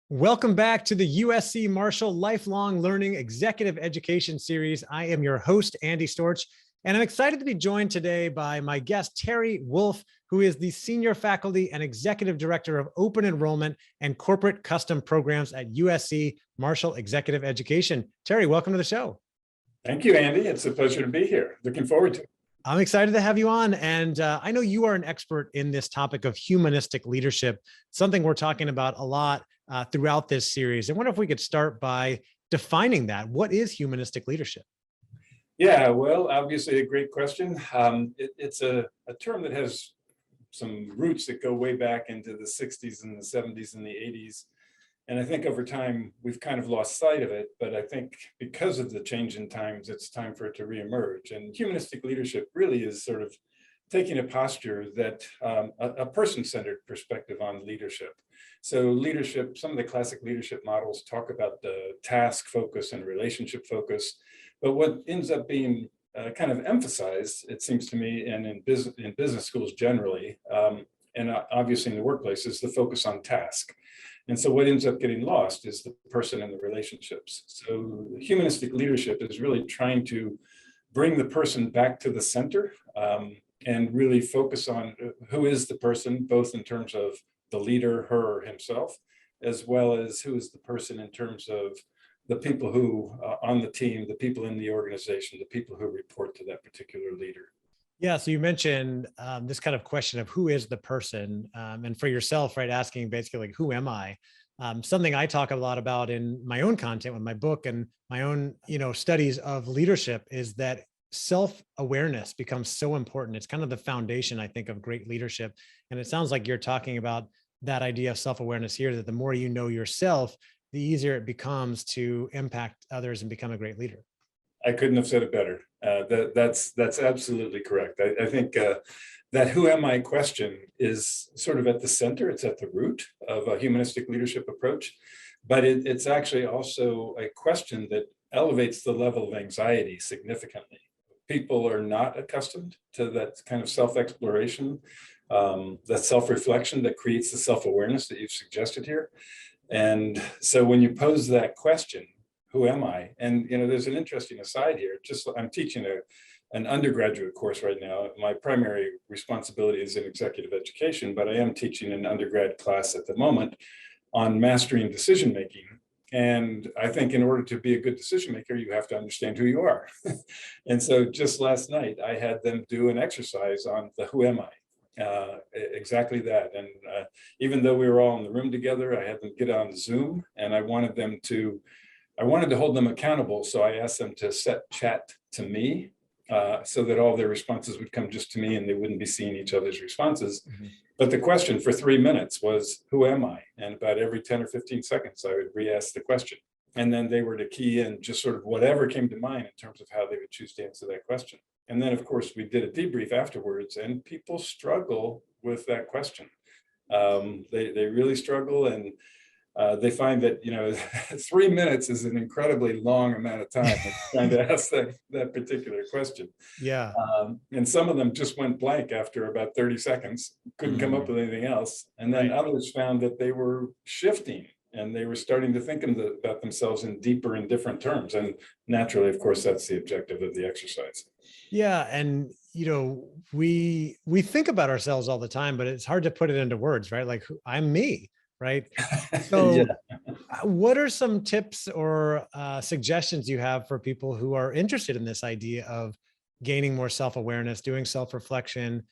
Welcome back to the USC Marshall Lifelong Learning Executive Education Series. I am your host, Andy Storch, and I'm excited to be joined today by my guest, Terance Wolfe, who is the Senior Faculty and Executive Director of Open Enrollment and Corporate Custom Programs at USC Marshall Executive Education. Terry, welcome to the show. Thank you, Andy. It's a pleasure to be here. Looking forward to it. I'm excited to have you on. And I know you are an expert in this topic of humanistic leadership, something we're talking about a lot throughout this series. I wonder if we could start by defining that. What is humanistic leadership? Yeah, well, obviously a great question. It's a term that has some roots that go way back into the 60s and the 70s and the 80s. And I think over time, we've kind of lost sight of it. But I think because of the change in times, it's time for it to reemerge. And humanistic leadership really is sort of taking a posture that a person-centered perspective on leadership. So leadership, some of the classic leadership models talk about the task focus and relationship focus. But what ends up being kind of emphasized, it seems to me, and in business schools generally, and obviously in the workplace, is the focus on task. And so what ends up getting lost is the person and the relationships. So humanistic leadership is really trying to bring the person back to the center and really focus on who is the person, both in terms of the leader, her or himself, as well as who is the person in terms of the people who on the team, the people in the organization, the people who report to that particular leader. Yeah, so you mentioned this kind of question of who is the person, and for yourself, right, asking basically like, who am I? Something I talk a lot about in my own content with my book and my own, studies of leadership is that self-awareness becomes so important. It's kind of the foundation, I think, of great leadership. And it sounds like you're talking about that idea of self-awareness here, that the more you know yourself, the easier it becomes to impact others and become a great leader. I couldn't have said it better. That's absolutely correct. I think that who am I question is sort of at the center. It's at the root of a humanistic leadership approach, but it's actually also a question that elevates the level of anxiety significantly. People are not accustomed to that kind of self-exploration, that self-reflection that creates the self-awareness that you've suggested here. And so when you pose that question, who am I? And there's an interesting aside here. I'm teaching an undergraduate course right now. My primary responsibility is in executive education, but I am teaching an undergrad class at the moment on mastering decision making. And I think in order to be a good decision maker, you have to understand who you are. And so just last night, I had them do an exercise on the who am I? Exactly that. And even though we were all in the room together, I had them get on Zoom, and I wanted to hold them accountable. So I asked them to set chat to me so that all their responses would come just to me and they wouldn't be seeing each other's responses. Mm-hmm. But the question for 3 minutes was, who am I? And about every 10 or 15 seconds, I would re-ask the question. And then they were to key in just sort of whatever came to mind in terms of how they would choose to answer that question. And then, of course, we did a debrief afterwards, and people struggle with that question. They really struggle, and they find that 3 minutes is an incredibly long amount of time trying to ask that particular question. Yeah. And some of them just went blank after about 30 seconds, couldn't come up with anything else. And then others found that they were shifting and they were starting to think about themselves in deeper and different terms. And naturally, of course, that's the objective of the exercise. Yeah. And, we think about ourselves all the time, but it's hard to put it into words, right? Like, I'm me. Right. So yeah. What are some tips or suggestions you have for people who are interested in this idea of gaining more self-awareness, doing self-reflection,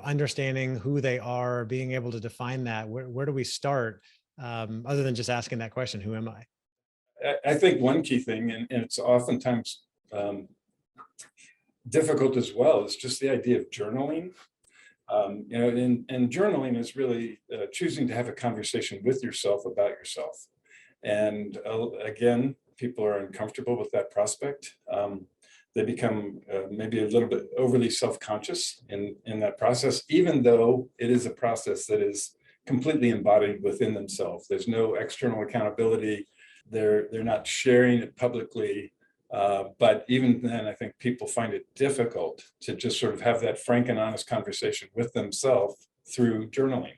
understanding who they are, being able to define that? Where do we start other than just asking that question, who am I? I think one key thing, and it's oftentimes difficult as well, is just the idea of journaling. And journaling is really choosing to have a conversation with yourself about yourself. And again, people are uncomfortable with that prospect. They become maybe a little bit overly self-conscious in that process, even though it is a process that is completely embodied within themselves. There's no external accountability. They're not sharing it publicly. But even then, I think people find it difficult to just sort of have that frank and honest conversation with themselves through journaling.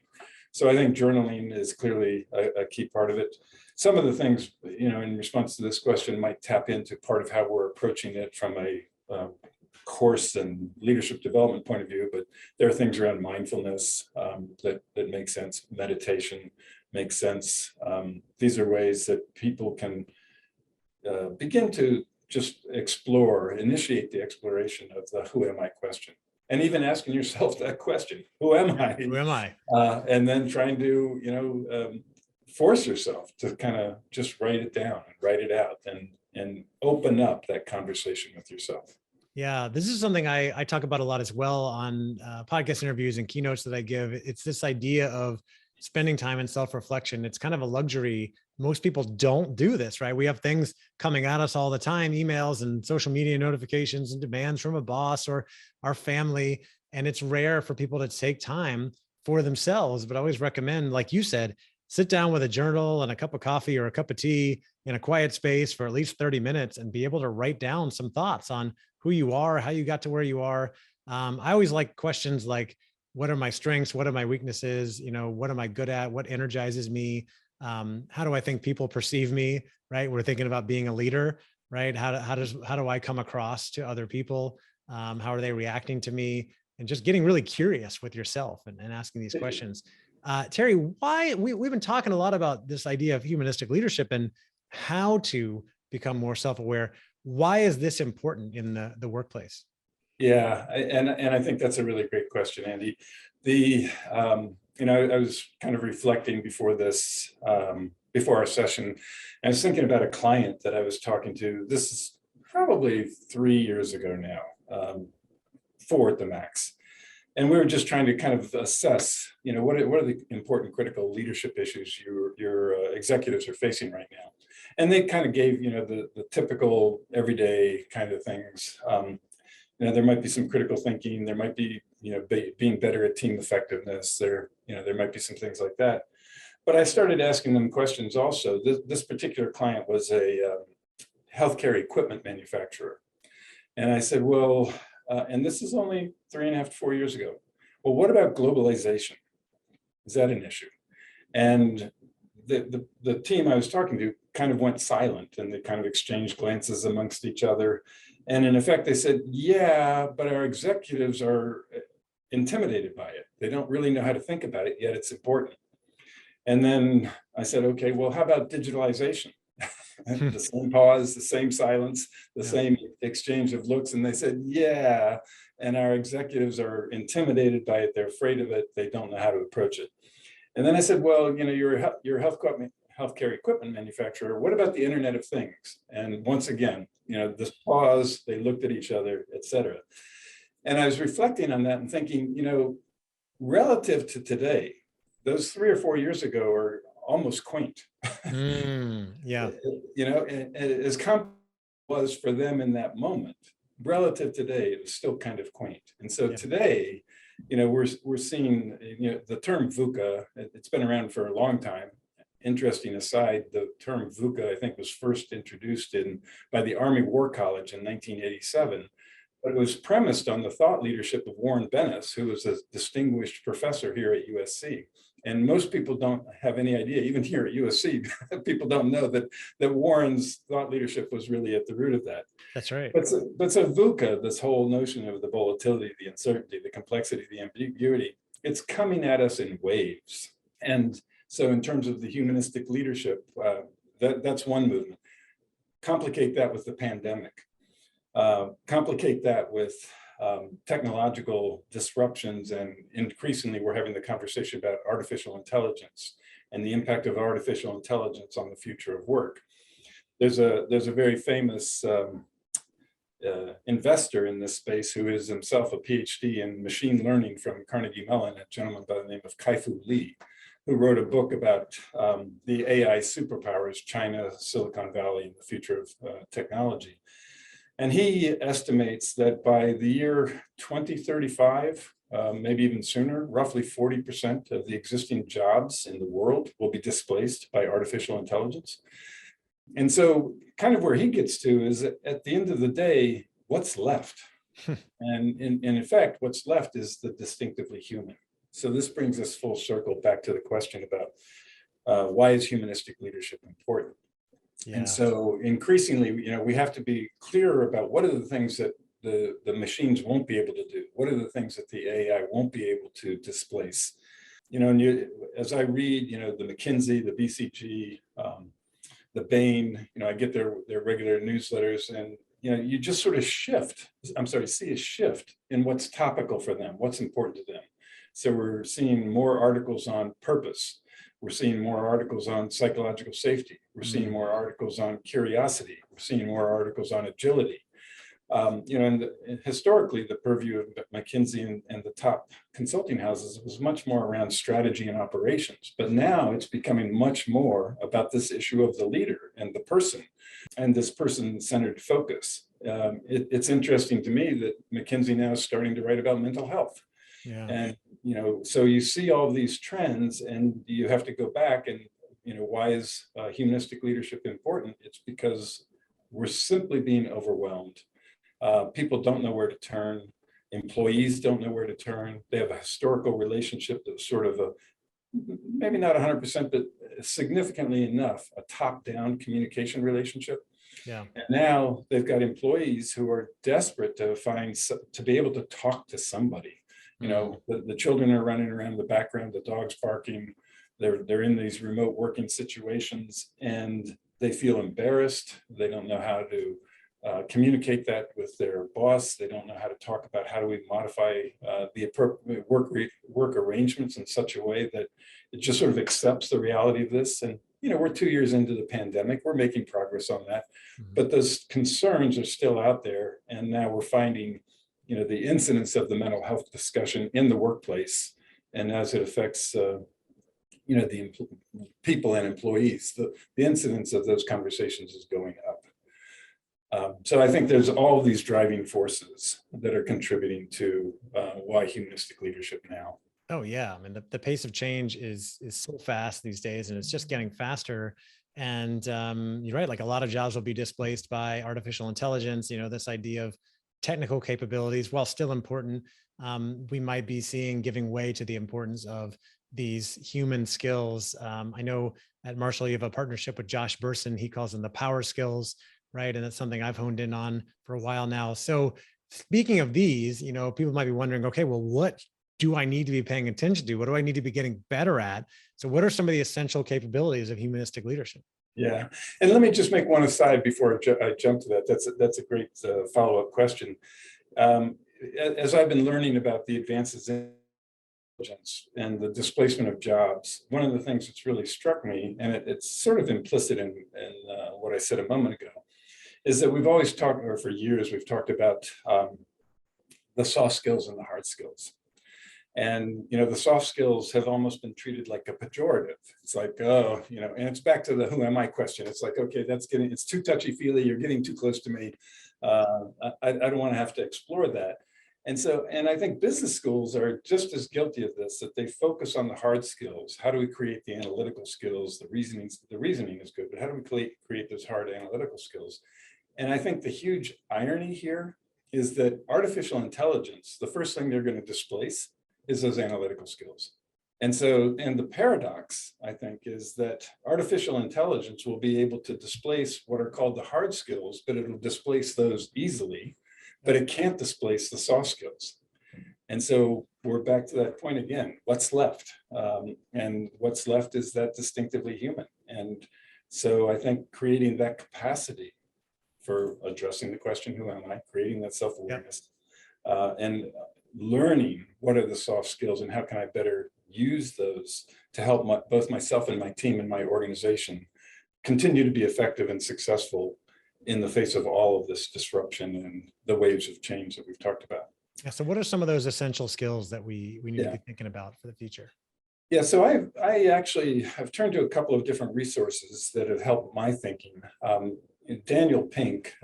So I think journaling is clearly a key part of it. Some of the things, in response to this question might tap into part of how we're approaching it from a course and leadership development point of view, but there are things around mindfulness that make sense. Meditation makes sense. These are ways that people can begin to just initiate the exploration of the who am I question. And even asking yourself that question, who am I? Who am I? And then trying to, force yourself to kind of just write it down and write it out and open up that conversation with yourself. Yeah, this is something I talk about a lot as well on podcast interviews and keynotes that I give. It's this idea of spending time in self-reflection. It's kind of a luxury. Most people don't do this, right? We have things coming at us all the time, emails and social media notifications and demands from a boss or our family. And it's rare for people to take time for themselves. But I always recommend, like you said, sit down with a journal and a cup of coffee or a cup of tea in a quiet space for at least 30 minutes and be able to write down some thoughts on who you are, how you got to where you are. I always like questions like, what are my strengths? What are my weaknesses? What am I good at? What energizes me? How do I think people perceive me? Right? We're thinking about being a leader, right? How do I come across to other people? How are they reacting to me? And just getting really curious with yourself and asking these questions. Terry, we've been talking a lot about this idea of humanistic leadership and how to become more self-aware. Why is this important in the workplace? Yeah, and I think that's a really great question, Andy. I was kind of reflecting before this, before our session. I was thinking about a client that I was talking to. This is probably 3 years ago now, 4 at the max. And we were just trying to kind of assess, what are the important critical leadership issues your executives are facing right now. And they kind of gave, the typical everyday kind of things. There might be some critical thinking. There might be, being better at team effectiveness. There might be some things like that. But I started asking them questions also. This particular client was a healthcare equipment manufacturer. And I said, well, and this is only 3.5 to 4 years ago. Well, what about globalization? Is that an issue? And the team I was talking to kind of went silent and they kind of exchanged glances amongst each other. And in effect, they said, yeah, but our executives are intimidated by it. They don't really know how to think about it, yet it's important. And then I said, okay, well, how about digitalization? The same pause, the same silence, the same exchange of looks. And they said, yeah, and our executives are intimidated by it. They're afraid of it. They don't know how to approach it. And then I said, well, you're a healthcare equipment manufacturer. What about the Internet of Things? And once again, this pause, they looked at each other, et cetera. And I was reflecting on that and thinking, relative to today, those 3 or 4 years ago are almost quaint. Yeah. And as complex was for them in that moment, relative today, it was still kind of quaint. And so today, we're seeing, the term VUCA, it's been around for a long time. Interesting aside, the term VUCA, I think, was first introduced by the Army War College in 1987. But it was premised on the thought leadership of Warren Bennis, who was a distinguished professor here at USC. And most people don't have any idea, even here at USC, people don't know that Warren's thought leadership was really at the root of that. That's right. But so VUCA, this whole notion of the volatility, the uncertainty, the complexity, the ambiguity, it's coming at us in waves. And so in terms of the humanistic leadership, that's one movement. Complicate that with the pandemic. Complicate that with technological disruptions, and increasingly we're having the conversation about artificial intelligence and the impact of artificial intelligence on the future of work. There's a very famous investor in this space who is himself a PhD in machine learning from Carnegie Mellon, a gentleman by the name of Kai-Fu Lee, who wrote a book about the AI superpowers, China, Silicon Valley, and the future of technology. And he estimates that by the year 2035, maybe even sooner, roughly 40% of the existing jobs in the world will be displaced by artificial intelligence. And so kind of where he gets to is that at the end of the day, what's left? And in effect, what's left is the distinctively human. So this brings us full circle back to the question about why is humanistic leadership important? Yeah. And so increasingly, we have to be clear about what are the things that the machines won't be able to do. What are the things that the AI won't be able to displace? And as I read, the McKinsey, the BCG, the Bain, I get their regular newsletters, and you just sort of see a shift in what's topical for them, what's important to them. So we're seeing more articles on purpose. We're seeing more articles on psychological safety. We're seeing more articles on curiosity. We're seeing more articles on agility. And historically, the purview of McKinsey and the top consulting houses was much more around strategy and operations. But now it's becoming much more about this issue of the leader and the person and this person-centered focus. It's interesting to me that McKinsey now is starting to write about mental health. Yeah. And, so you see all these trends, and you have to go back and, why is humanistic leadership important? It's because we're simply being overwhelmed. People don't know where to turn. Employees don't know where to turn. They have a historical relationship that's sort of maybe not 100%, but significantly enough, a top-down communication relationship. Yeah. And now they've got employees who are desperate to be able to talk to somebody. The children are running around in the background, the dog's barking. They're in these remote working situations, and they feel embarrassed. They don't know how to communicate that with their boss. They don't know how to talk about how do we modify the appropriate work arrangements in such a way that it just sort of accepts the reality of this. And we're 2 years into the pandemic. We're making progress on that, but those concerns are still out there. And now we're finding, the incidence of the mental health discussion in the workplace, and as it affects, the people and employees, the incidence of those conversations is going up. So I think there's all these driving forces that are contributing to why humanistic leadership now. Oh yeah, I mean the pace of change is so fast these days, and it's just getting faster. And you're right, like a lot of jobs will be displaced by artificial intelligence. This idea of technical capabilities, while still important, we might be seeing giving way to the importance of these human skills. I know at Marshall you have a partnership with Josh Bersin. He calls them the power skills, right? And that's something I've honed in on for a while now. So speaking of these, people might be wondering, okay, well, what do I need to be paying attention to? What do I need to be getting better at? So what are some of the essential capabilities of humanistic leadership? Yeah, and let me just make one aside before I jump to that. That's a great follow-up question. As I've been learning about the advances in intelligence and the displacement of jobs, one of the things that's really struck me, and it's sort of implicit in what I said a moment ago, is that we've always talked, or for years, we've talked about the soft skills and the hard skills. And, the soft skills have almost been treated like a pejorative. It's like, oh, and it's back to the who am I question. It's like, okay, it's too touchy-feely. You're getting too close to me. I don't want to have to explore that. And I think business schools are just as guilty of this, that they focus on the hard skills. How do we create the analytical skills? The reasoning is good, but how do we create those hard analytical skills? And I think the huge irony here is that artificial intelligence, the first thing they're going to displace is those analytical skills. And the paradox, I think, is that artificial intelligence will be able to displace what are called the hard skills, but it'll displace those easily, but it can't displace the soft skills. And so we're back to that point again, what's left? And what's left is that distinctively human. And so I think creating that capacity for addressing the question, who am I? Creating that self-awareness, and learning what are the soft skills and how can I better use those to help both myself and my team and my organization continue to be effective and successful in the face of all of this disruption and the waves of change that we've talked about. Yeah, so what are some of those essential skills that we need to be thinking about for the future? Yeah, so I actually have turned to a couple of different resources that have helped my thinking. Daniel Pink,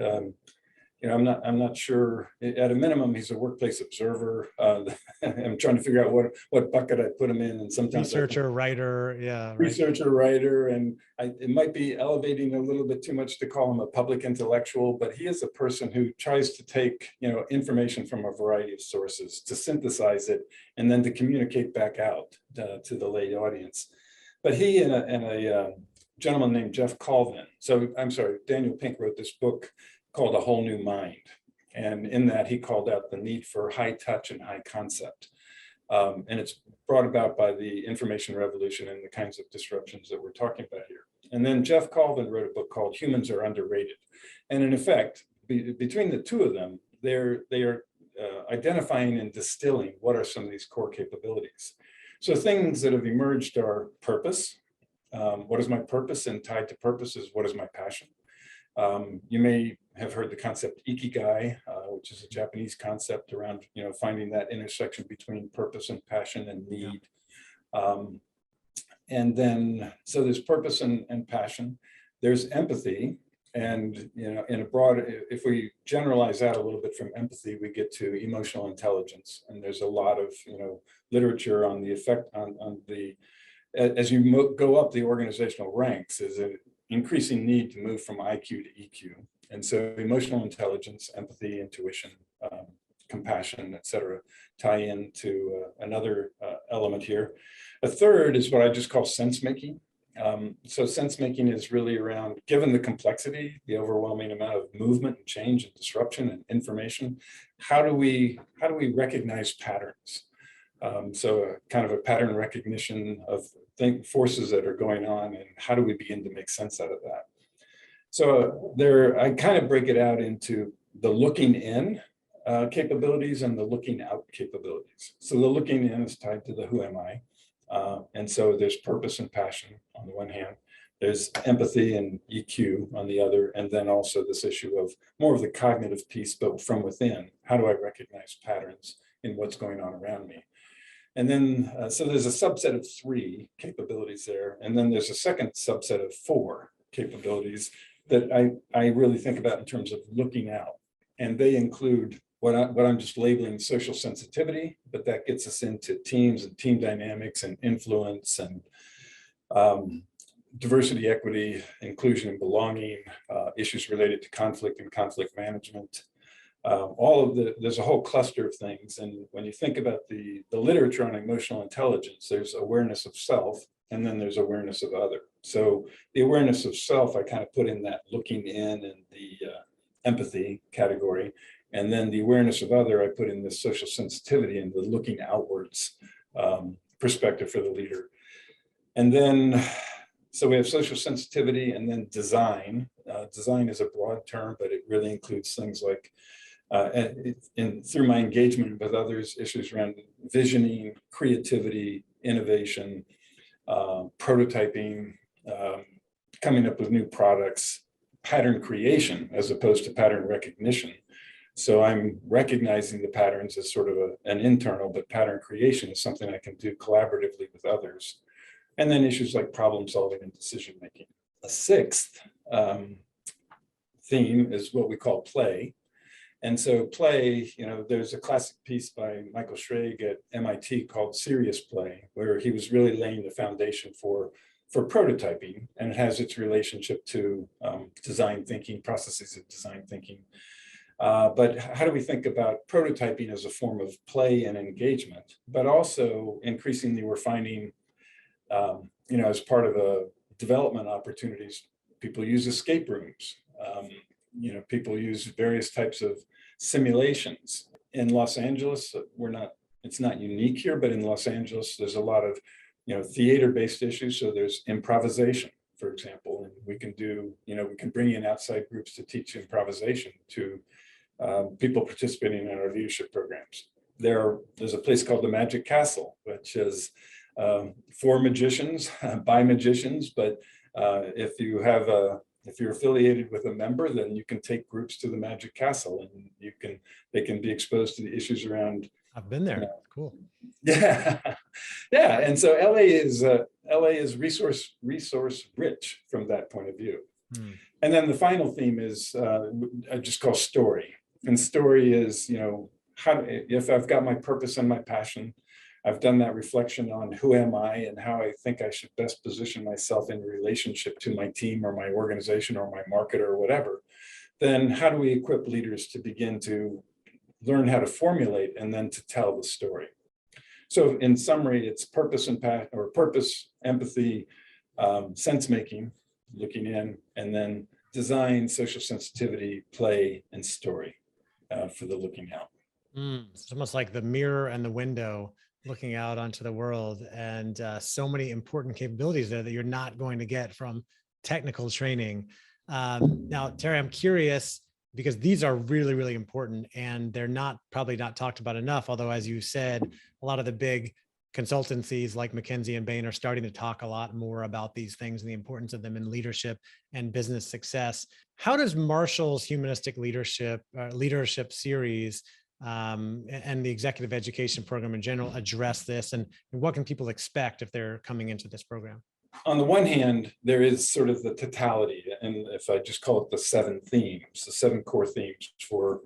I'm not sure. At a minimum, he's a workplace observer. I'm trying to figure out what bucket I put him in, and sometimes Researcher, writer, yeah, right. Researcher, writer, and it might be elevating a little bit too much to call him a public intellectual, but he is a person who tries to take information from a variety of sources, to synthesize it, and then to communicate back out to the lay audience. But he and a gentleman named Jeff Colvin. So I'm sorry, Daniel Pink wrote this book called A Whole New Mind. And in that, he called out the need for high touch and high concept. And it's brought about by the information revolution and the kinds of disruptions that we're talking about here. And then Jeff Colvin wrote a book called Humans Are Underrated. And in effect, between the two of them, they are identifying and distilling what are some of these core capabilities. So things that have emerged are purpose. What is my purpose? And tied to purpose is, what is my passion? You may have heard the concept ikigai, which is a Japanese concept around finding that intersection between purpose and passion and need. And then, so there's purpose and passion. There's empathy, and in a broad, if we generalize that a little bit from empathy, we get to emotional intelligence. And there's a lot of literature on the effect on the, as you go up the organizational ranks, is an increasing need to move from IQ to EQ. And so emotional intelligence, empathy, intuition, compassion, et cetera, tie into another element here. A third is what I just call sense-making. So sense-making is really around, given the complexity, the overwhelming amount of movement and change and disruption and information, how do we recognize patterns? So kind of a pattern recognition of forces that are going on, and how do we begin to make sense out of that? So I kind of break it out into the looking in capabilities and the looking out capabilities. So the looking in is tied to the who am I? And so there's purpose and passion on the one hand, there's empathy and EQ on the other, and then also this issue of more of the cognitive piece, but from within. How do I recognize patterns in what's going on around me? And then, so there's a subset of 3 capabilities there. And then there's a second subset of 4 capabilities that I really think about in terms of looking out. And they include what I'm just labeling social sensitivity, but that gets us into teams and team dynamics and influence and diversity, equity, inclusion and belonging, issues related to conflict and conflict management. There's a whole cluster of things. And when you think about the literature on emotional intelligence, there's awareness of self, and then there's awareness of other. So the awareness of self, I kind of put in that looking in and the empathy category. And then the awareness of other, I put in the social sensitivity and the looking outwards perspective for the leader. And then, so we have social sensitivity, and then design. Design is a broad term, but it really includes things like, through my engagement with others, issues around visioning, creativity, innovation, prototyping, coming up with new products, pattern creation as opposed to pattern recognition. So I'm recognizing the patterns as sort of an internal, but pattern creation is something I can do collaboratively with others. And then issues like problem solving and decision making. A 6th theme is what we call play. And so play, there's a classic piece by Michael Schrage at MIT called Serious Play, where he was really laying the foundation for prototyping, and it has its relationship to design thinking, processes of design thinking. But how do we think about prototyping as a form of play and engagement, but also increasingly we're finding, as part of development opportunities, people use escape rooms. People use various types of simulations. In Los Angeles, it's not unique here, but in Los Angeles, there's a lot of, theater-based issues. So there's improvisation, for example, and we can bring in outside groups to teach improvisation to people participating in our leadership programs. There's a place called the Magic Castle, which is for magicians, by magicians, but if you're affiliated with a member, then you can take groups to the Magic Castle, and they can be exposed to the issues around. I've been there. Cool. Yeah, yeah. And so LA is resource rich from that point of view. And then the final theme is I just call story. And story is, if I've got my purpose and my passion, I've done that reflection on who am I and how I think I should best position myself in relationship to my team or my organization or my market or whatever, then how do we equip leaders to begin to learn how to formulate and then to tell the story? So in summary, it's purpose and passion, or purpose, empathy, sense making, looking in, and then design, social sensitivity, play, and story for the looking out. It's almost like the mirror and the window looking out onto the world, and so many important capabilities there that you're not going to get from technical training. Now, Terry, I'm curious, because these are really, really important, and they're probably not talked about enough. Although, as you said, a lot of the big consultancies like McKinsey and Bain are starting to talk a lot more about these things and the importance of them in leadership and business success. How does Marshall's Humanistic Leadership series and the executive education program in general address this, and what can people expect if they're coming into this program? On the one hand, there is sort of the totality, and if I just call it the 7 themes, the 7 core themes for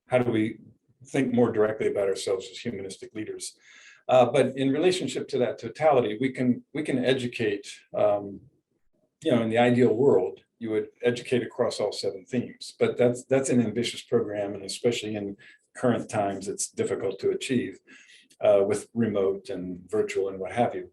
how do we think more directly about ourselves as humanistic leaders. But in relationship to that totality, we can educate. In the ideal world, you would educate across all 7 themes, but that's an ambitious program, and especially in current times, it's difficult to achieve with remote and virtual and what have you.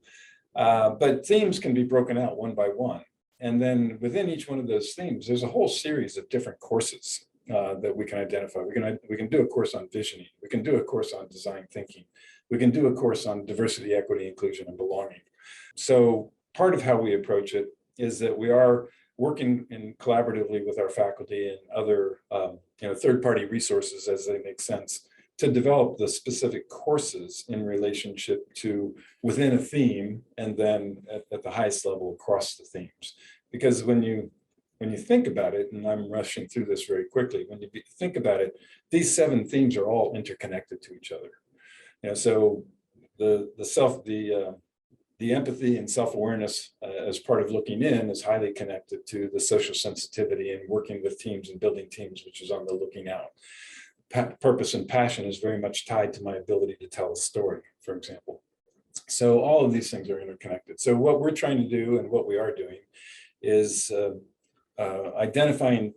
But themes can be broken out one by one. And then within each one of those themes, there's a whole series of different courses that we can identify. We can do a course on visioning. We can do a course on design thinking. We can do a course on diversity, equity, inclusion, and belonging. So part of how we approach it is that we are working collaboratively with our faculty and other third-party resources as they make sense to develop the specific courses in relationship to within a theme, and then at the highest level across the themes. Because when you think about it, and I'm rushing through this very quickly, when you think about it, these 7 themes are all interconnected to each other. So the empathy and self-awareness as part of looking in is highly connected to the social sensitivity and working with teams and building teams, which is on the looking out. Purpose and passion is very much tied to my ability to tell a story, for example. So all of these things are interconnected. So what we're trying to do and what we are doing is identifying,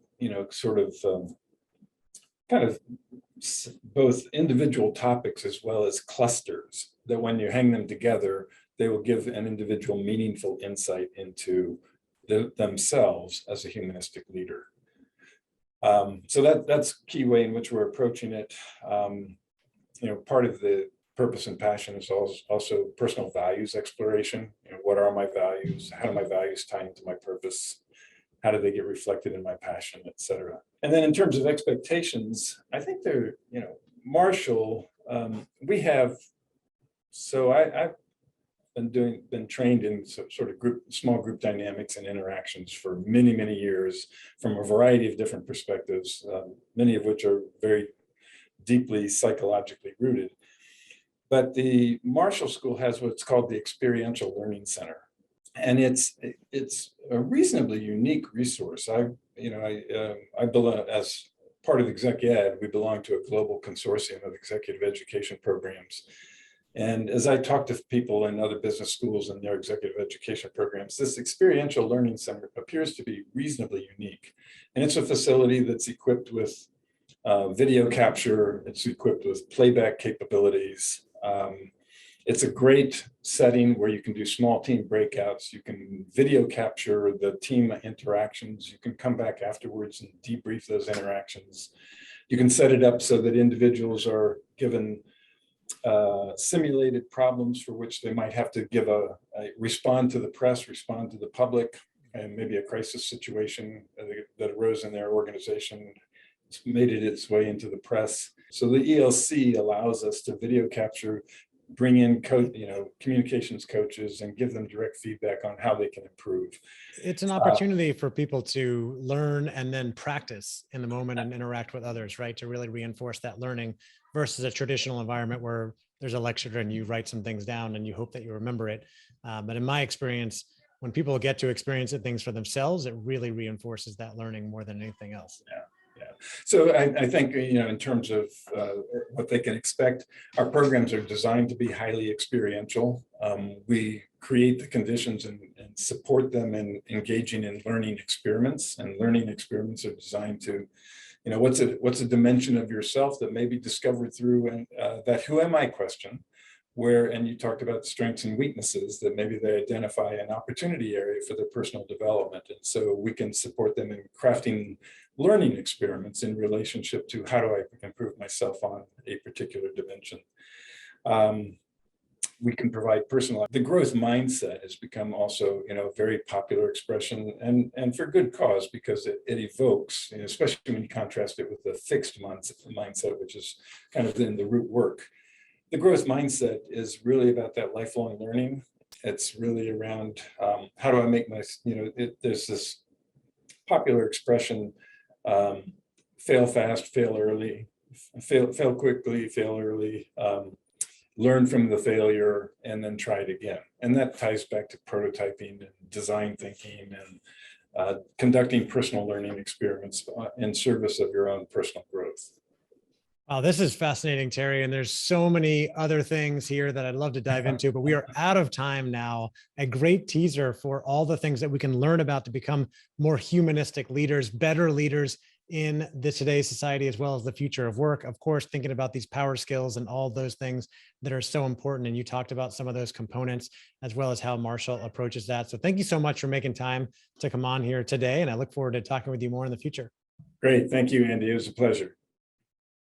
kind of both individual topics as well as clusters that when you hang them together, they will give an individual meaningful insight into themselves as a humanistic leader. So that's a key way in which we're approaching it. Part of the purpose and passion is also personal values exploration. What are my values? How do my values tie into my purpose? How do they get reflected in my passion, et cetera? And then in terms of expectations, I think they're, Marshall, I've been trained in sort of small group dynamics and interactions for many, many years from a variety of different perspectives, many of which are very deeply psychologically rooted. But the Marshall School has what's called the Experiential Learning Center. And it's a reasonably unique resource. I belong, as part of Exec Ed, we belong to a global consortium of executive education programs. And as I talk to people in other business schools and their executive education programs, this Experiential Learning Center appears to be reasonably unique. And it's a facility that's equipped with video capture, it's equipped with playback capabilities. It's a great setting where you can do small team breakouts. You can video capture the team interactions. You can come back afterwards and debrief those interactions. You can set it up so that individuals are given simulated problems for which they might have to give respond to the press, respond to the public, and maybe a crisis situation that arose in their organization. It's made it its way into the press. So the ELC allows us to video capture, bring in communications coaches and give them direct feedback on how they can improve. It's an opportunity for people to learn and then practice in the moment and interact with others, right? To really reinforce that learning versus a traditional environment where there's a lecture and you write some things down and you hope that you remember it. But in my experience, when people get to experience things for themselves, it really reinforces that learning more than anything else. Yeah. Yeah. So I think, in terms of what they can expect, our programs are designed to be highly experiential. We create the conditions and support them in engaging in learning experiments, and learning experiments are designed to, what's a dimension of yourself that may be discovered through that who am I question, and you talked about strengths and weaknesses, that maybe they identify an opportunity area for their personal development. And so we can support them in crafting learning experiments in relationship to how do I improve myself on a particular dimension. We can provide the growth mindset has become also, a very popular expression, and for good cause, because it evokes, especially when you contrast it with the fixed mindset, which is kind of in the root work. The growth mindset is really about that lifelong learning. It's really around how do I make there's this popular expression, fail fast, fail early, fail quickly, fail early, learn from the failure, and then try it again. And that ties back to prototyping and design thinking and conducting personal learning experiments in service of your own personal growth. Wow, this is fascinating, Terry. And there's so many other things here that I'd love to dive into, but we are out of time now. A great teaser for all the things that we can learn about to become more humanistic leaders, better leaders in today's society, as well as the future of work. Of course, thinking about these power skills and all those things that are so important. And you talked about some of those components, as well as how Marshall approaches that. So thank you so much for making time to come on here today. And I look forward to talking with you more in the future. Great. Thank you, Andy. It was a pleasure.